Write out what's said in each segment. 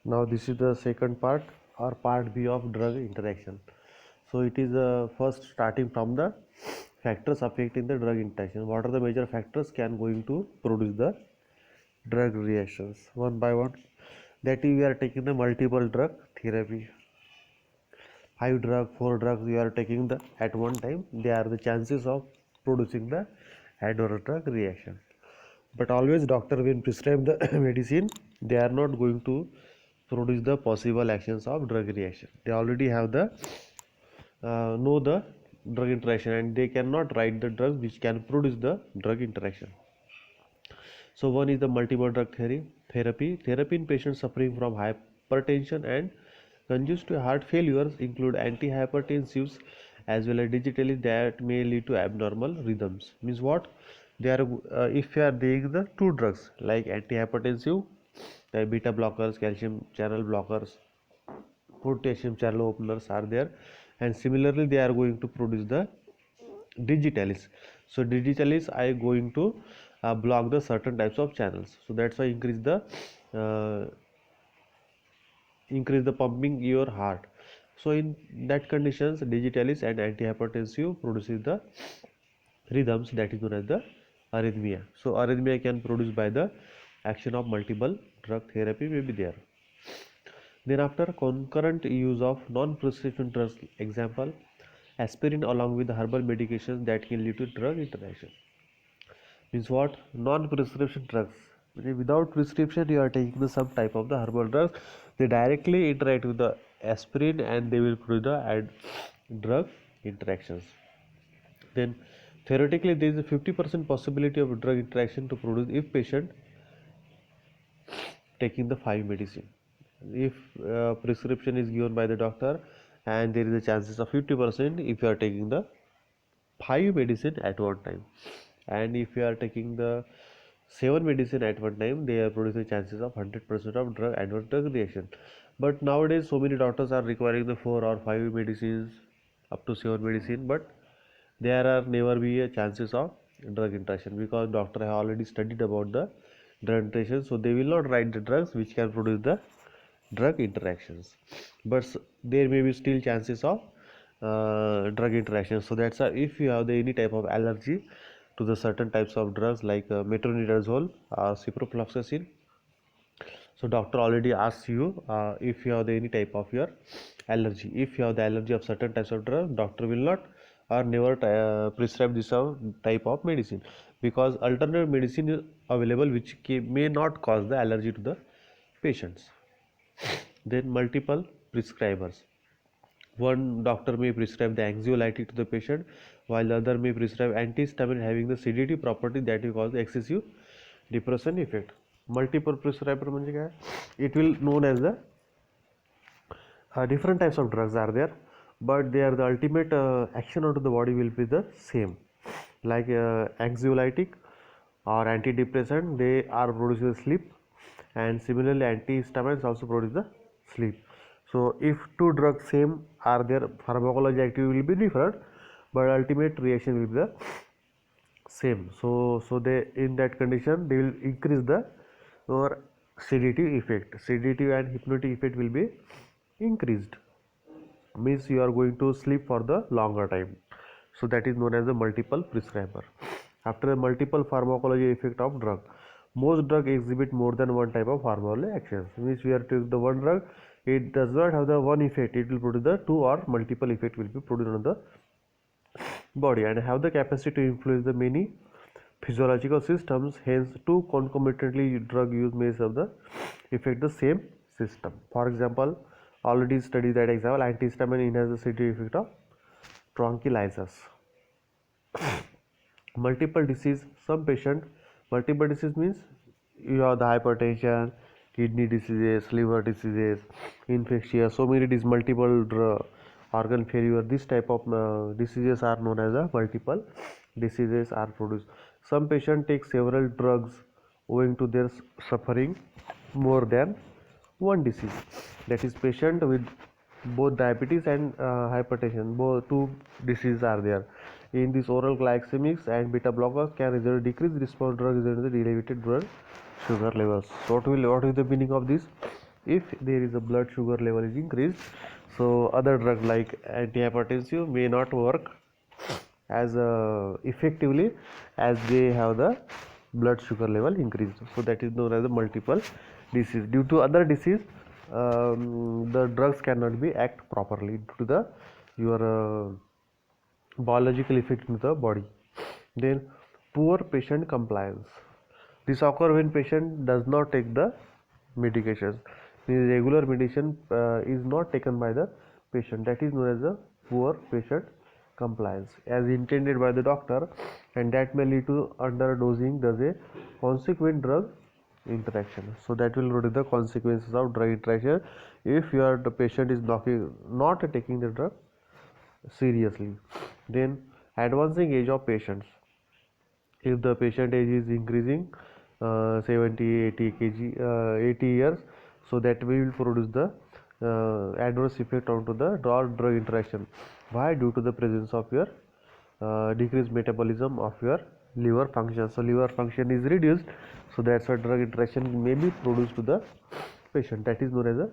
Now this is the second part or part B of drug interaction. So it is first starting from the factors affecting the drug interaction. What are the major factors can going to produce the drug reactions one by one? That is, we are taking the multiple drug therapy. 5 drug, 4 drugs we are taking the at one time. They are the chances of producing the adverse drug reaction. But always doctor when prescribe the medicine, they are not going to produce the possible actions of drug reaction. They already have the know the drug interaction, and they cannot write the drug which can produce the drug interaction. So one is the multiple drug therapy in patients suffering from hypertension and congestive heart failures include antihypertensives as well as digitally that may lead to abnormal rhythms. Means what? They are if you are taking the 2 drugs like antihypertensive, the beta blockers, calcium channel blockers, potassium channel openers are there, and similarly they are going to produce the digitalis. So digitalis are going to block the certain types of channels, so that's why uh, increase the pumping your heart. So in that conditions digitalis and antihypertensive produces the rhythms that is known as the arrhythmia. So arrhythmia can produce by the action of multiple drug therapy may be there. Then after concurrent use of non-prescription drugs, example aspirin along with herbal medications that can lead to drug interaction. Means what? Non-prescription drugs. Without prescription, you are taking some type of the herbal drugs. They directly interact with the aspirin and they will produce the drug interactions. Then theoretically, there is a 50% possibility of drug interaction to produce if patient taking the 5 medicine. If prescription is given by the doctor, and there is a chances of 50% if you are taking the 5 medicine at one time, and if you are taking the 7 medicine at one time, they are producing chances of 100% of drug adverse drug reaction. But nowadays so many doctors are requiring the 4 or 5 medicines up to 7 medicine, but there are never be a chances of drug interaction because doctor have already studied about the drug interaction, so they will not write the drugs which can produce the drug interactions. But there may be still chances of drug interactions. So that's if you have any type of allergy to the certain types of drugs like metronidazole or ciprofloxacin, so doctor already asks you if you have any type of your allergy. If you have the allergy of certain types of drug, doctor will not or never prescribe this type of medicine, because alternative medicine is available which may not cause the allergy to the patients. Then multiple prescribers. One doctor may prescribe the anxiolytic to the patient, while the other may prescribe antihistamine having the sedative property that will cause the excessive depression effect. Multiple prescriber म्हणजे काय? It will known as the different types of drugs are there, but they are the ultimate action onto the body will be the same. Like anxiolytic or antidepressant, they are producing sleep, and similarly antihistamines also produce the sleep. So if 2 drugs same are there, pharmacology activity will be different, but ultimate reaction will be the same. So they in that condition they will increase the or sedative effect. Sedative and hypnotic effect will be increased, means you are going to sleep for the longer time. So that is known as the multiple prescriber. After the multiple pharmacology effect of drug, most drug exhibit more than one type of pharmacology actions. Means we are taking the one drug, it does not have the one effect, it will produce the 2 or multiple effect will be produced on the body and have the capacity to influence the many physiological systems. Hence, 2 concomitantly drug use may serve the affect the same system. For example, already studied that example, antihistamine enhances the sedative effect of tranquilizers. Multiple disease, some patient, multiple disease means you have the hypertension, kidney diseases, liver diseases, infectious, so many multiple organ failure. This type of diseases are known as a multiple diseases are produced. Some patient take several drugs owing to their suffering more than one disease. That is patient with both diabetes and hypertension, both 2 diseases are there. In this, oral glycemics and beta blockers can result decreased response drug is the elevated blood sugar levels. So what is the meaning of this? If there is a blood sugar level is increased, so other drug like antihypertensive may not work as effectively as they have the blood sugar level increased. So that is known as a multiple disease. Due to other disease, the drugs cannot be act properly due to the your biological effect in the body. Then poor patient compliance. This occurs when patient does not take the medications. The regular medicine is not taken by the patient. That is known as a poor patient compliance as intended by the doctor, and that may lead to underdosing, thus a consequent drug interaction. So that will be the consequences of drug interaction if the patient is not taking the drug seriously. Then advancing age of patients. If the patient age is increasing 70 80 kg 80 years, so that will produce the adverse effect onto the drug interaction. Why? Due to the presence of your decreased metabolism of your liver function. So liver function is reduced, so that's why drug interaction may be produced to the patient. That is known as a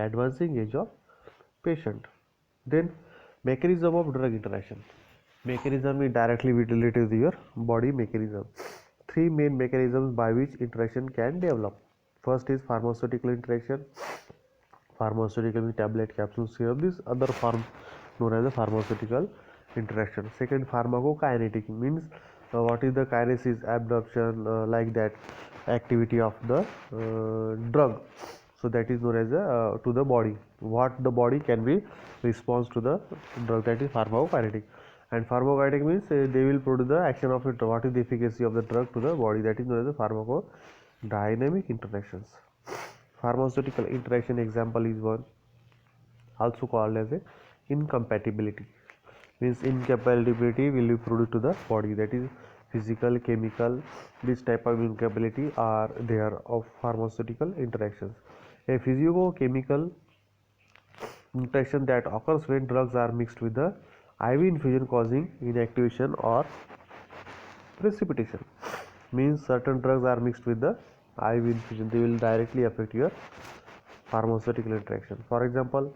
advancing age of patient. Then mechanism of drug interaction. Mechanism is directly related to your body mechanism. Three main mechanisms by which interaction can develop. First is pharmaceutical interaction. Pharmaceutical means tablet, capsule, syrup. This other form known as a pharmaceutical interaction. Second, pharmacokinetic means what is the kinesis, absorption, like that activity of the drug. So that is known as to the body. What the body can be response to the drug, that is pharmacokinetic. And pharmacokinetic means they will produce the action of it. What is the efficacy of the drug to the body, that is known as the pharmacodynamic interactions. Pharmaceutical interaction example is one also called as a incompatibility. Means incompatibility will be produced to the body, that is physical, chemical. This type of incompatibility are there of pharmaceutical interactions. A physicochemical interaction that occurs when drugs are mixed with the IV infusion causing inactivation or precipitation. Means certain drugs are mixed with the IV infusion, they will directly affect your pharmaceutical interaction. For example,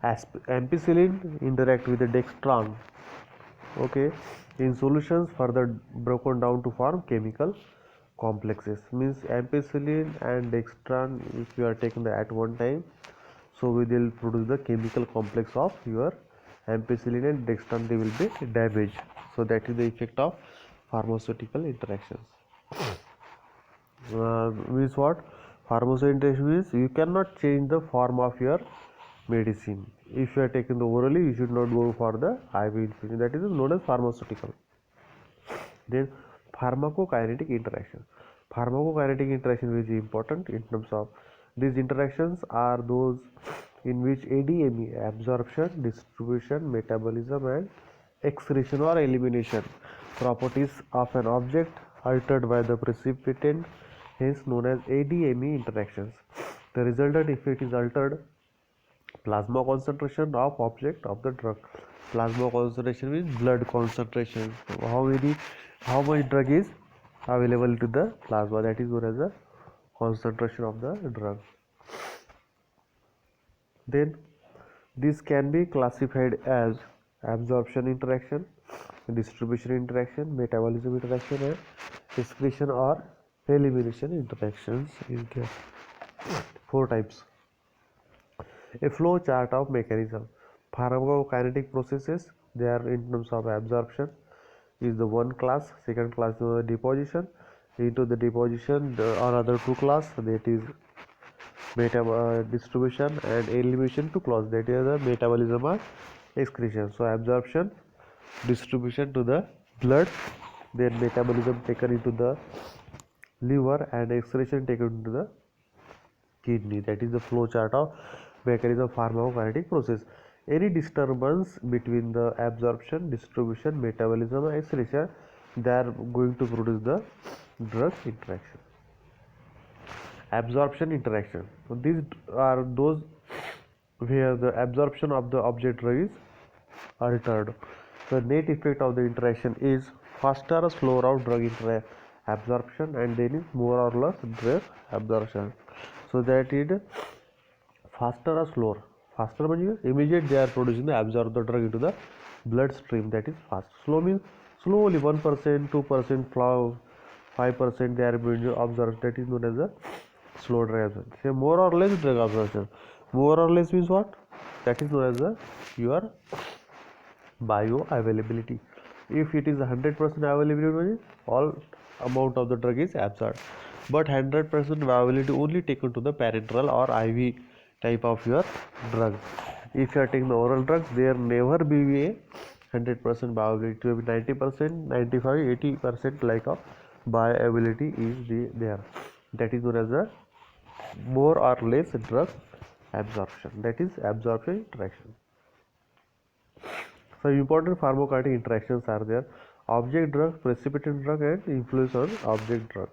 ampicillin interact with the dextran, okay, in solutions further broken down to form chemical complexes. Means ampicillin and dextran, if you are taking the at one time, so we will produce the chemical complex of your ampicillin and dextran, they will be damaged. So that is the effect of pharmaceutical interactions. Means what? Pharmaceutical interaction means you cannot change the form of your medicine. If you are taking the orally, you should not go for the IV infusion. That is known as pharmaceutical. Then pharmacokinetic interaction. Pharmacokinetic interaction is very important in terms of these interactions are those in which ADME, absorption, distribution, metabolism and excretion or elimination properties of an object altered by the precipitant, hence known as ADME interactions. The resultant effect is altered plasma concentration of object of the drug. Plasma concentration means blood concentration. How much drug is available to the plasma, that is known as the concentration of the drug. Then this can be classified as absorption interaction, distribution interaction, metabolism interaction and excretion or elimination interactions is there. Four types. A flow chart of mechanism. Pharmacokinetic processes, they are in terms of absorption is the one class. Second class is deposition. Into the deposition or other two class, that is distribution and elimination to class, that is the metabolism or excretion. So absorption, distribution to the blood, then metabolism taken into the liver and excretion taken into the kidney. That is the flow chart of mechanism of pharmacokinetic process. Any disturbance between the absorption, distribution, metabolism and excretion, they are going to produce the drug interaction. Absorption interaction. So these are those where the absorption of the object is altered. The net effect of the interaction is faster or slower of drug absorption, and then is more or less drug absorption. So that it faster or slower. Faster means immediate they are producing the absorb the drug into the bloodstream, that is fast. Slow means slowly 1%, 2%, 5% they are being observed, that is known as the slow drug absorption. Say more or less drug absorption. More or less means what? That is known as the your bioavailability. If it is 100% availability, all amount of the drug is absorbed. But 100% availability only taken to the parenteral or IV type of your drug. If you are taking the oral drugs, there never be a 100% bioavailability. It will be 90%, 95, 80% like of bioavailability is there. That is known as the more or less drug absorption. That is absorption interaction. So important pharmacokinetic interactions are there: object drug, precipitant drug, and influence on object drug.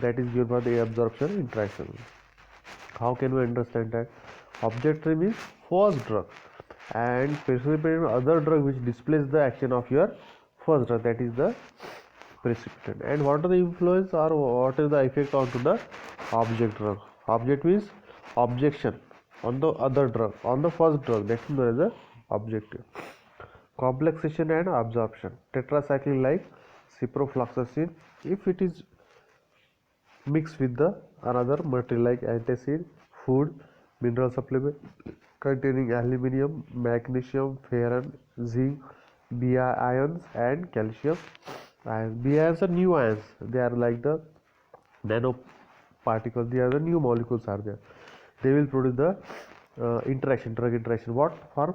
That is given by the absorption interaction. How can we understand that? Object drug means first drug, and precipitant other drug which displays the action of your first drug. That is the precipitant. And what are the influence or what is the effect onto the object drug? Object means objection on the other drug, on the first drug. That is known as the objective. Complexation and absorption. Tetracycline like ciprofloxacin, if it is mixed with the another material like antacid, food, mineral supplement containing aluminium, magnesium, ferron, zinc, Bi ions and calcium ions. Bi ions are new ions. They are like the nanoparticles. They are the new molecules are there. They will produce the drug interaction. What for?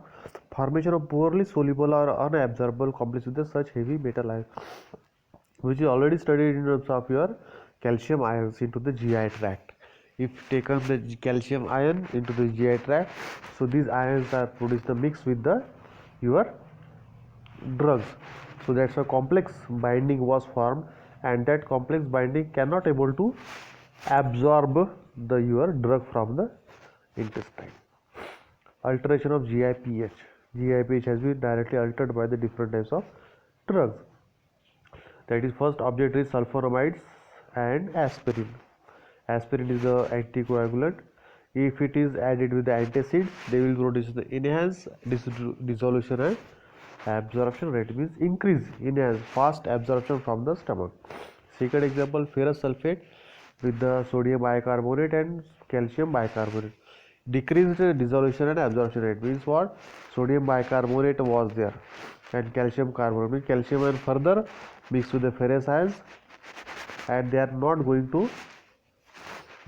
Formation of poorly soluble or unabsorbable complex with such heavy metal ions, which is already studied in terms of your calcium ions into the GI tract. If taken the calcium ion into the GI tract, so these ions are produced the mix with the your drugs. So that's a complex binding was formed, and that complex binding cannot able to absorb the your drug from the intestine. Alteration of GI pH. GI pH has been directly altered by the different types of drugs. That is, first object is sulfonamides and aspirin. Aspirin is the anticoagulant. If it is added with the antacids, they will produce the enhanced dissolution and absorption rate, means increase, enhance, fast absorption from the stomach. Second example, ferrous sulfate with the sodium bicarbonate and calcium bicarbonate. Decreased dissolution and absorption rate means what? Sodium bicarbonate was there and calcium carbonate, means calcium and further mixed with the ferrous ions, and they are not going to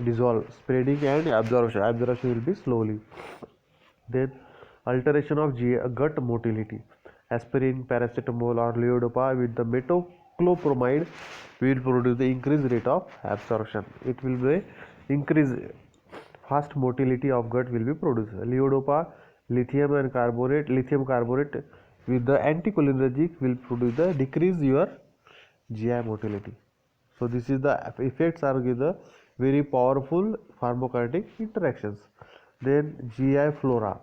dissolve, spreading and absorption will be slowly. Then alteration of gut motility. Aspirin, paracetamol or levodopa with the metoclopramide will produce the increased rate of absorption. It will be increase, fast motility of gut will be produced. Levodopa, lithium carbonate with the anticholinergic will produce the decrease your GI motility. So this is the effects are the very powerful pharmacokinetic interactions. Then GI flora,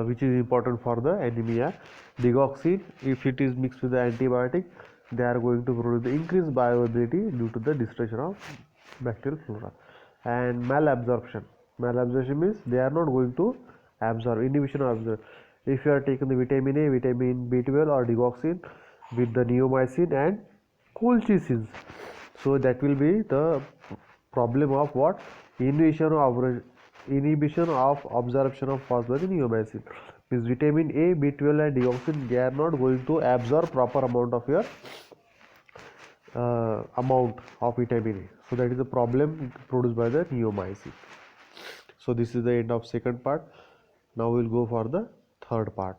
which is important for the anemia. Digoxin, if it is mixed with the antibiotic, they are going to produce the increased bioavailability due to the destruction of bacterial flora. And malabsorption means they are not going to absorb, inhibition of absorption. If you are taking the vitamin A, vitamin B12 or digoxin with the neomycin and colchicine, so that will be the problem of what? Inhibition of absorption of phosphorus neomycin, means vitamin A, B12 and digoxin, they are not going to absorb proper amount of your amount of vitamin A. So that is the problem produced by the neomycin. So this is the end of second part. Now we will go for the third part.